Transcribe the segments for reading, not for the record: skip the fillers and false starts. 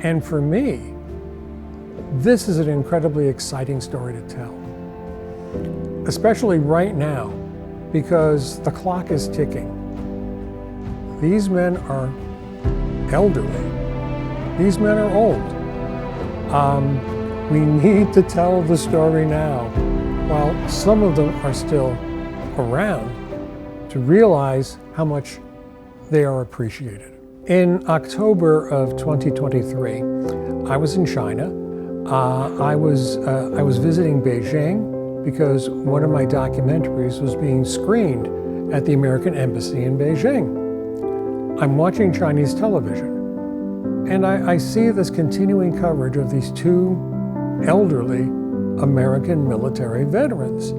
And for me, this is an incredibly exciting story to tell, especially right now, because the clock is ticking. These men are elderly. These men are old. We need to tell the story now, while some of them are still around, to realize how much they are appreciated. In October of 2023, I was in China. I was visiting Beijing because one of my documentaries was being screened at the American Embassy in Beijing. I'm watching Chinese television, and I see this continuing coverage of these two elderly American military veterans.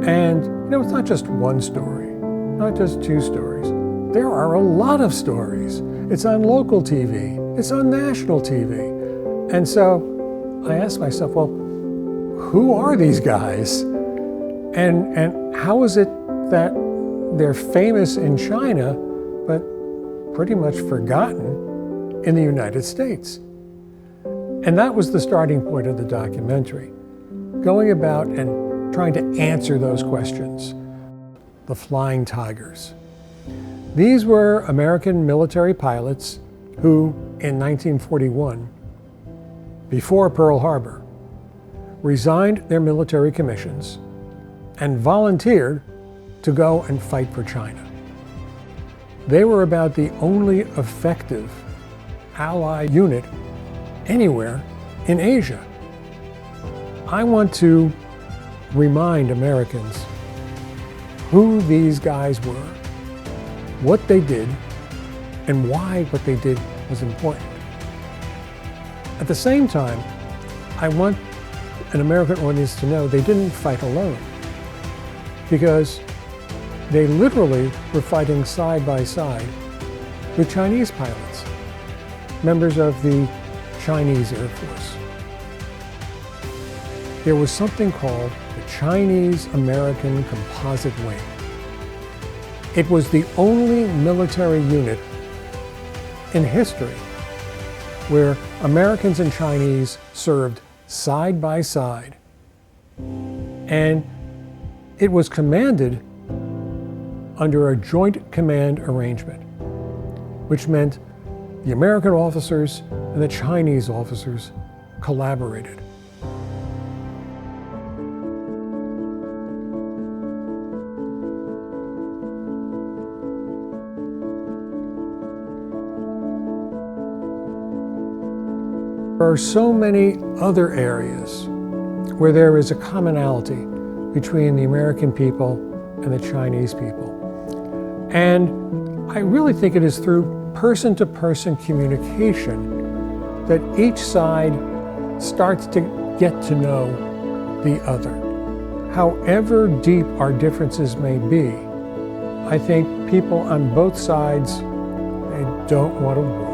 And it's not just one story, not just two stories. There are a lot of stories. It's on local TV, it's on national TV. And so I asked myself, well, who are these guys? And how is it that they're famous in China, but pretty much forgotten in the United States? And that was the starting point of the documentary, going about and trying to answer those questions. The Flying Tigers. These were American military pilots who, in 1941, before Pearl Harbor, resigned their military commissions and volunteered to go and fight for China. They were about the only effective Allied unit anywhere in Asia. I want to remind Americans who these guys were, what they did, and why what they did was important. At the same time, I want an American audience to know they didn't fight alone, because they literally were fighting side by side with Chinese pilots, members of the Chinese Air Force. There was something called the Chinese-American Composite Wing. It was the only military unit in history where Americans and Chinese served side by side. And it was commanded under a joint command arrangement, which meant the American officers and the Chinese officers collaborated. There are so many other areas where there is a commonality between the American people and the Chinese people. And I really think it is through person-to-person communication that each side starts to get to know the other. However deep our differences may be, I think people on both sides, they don't want to war.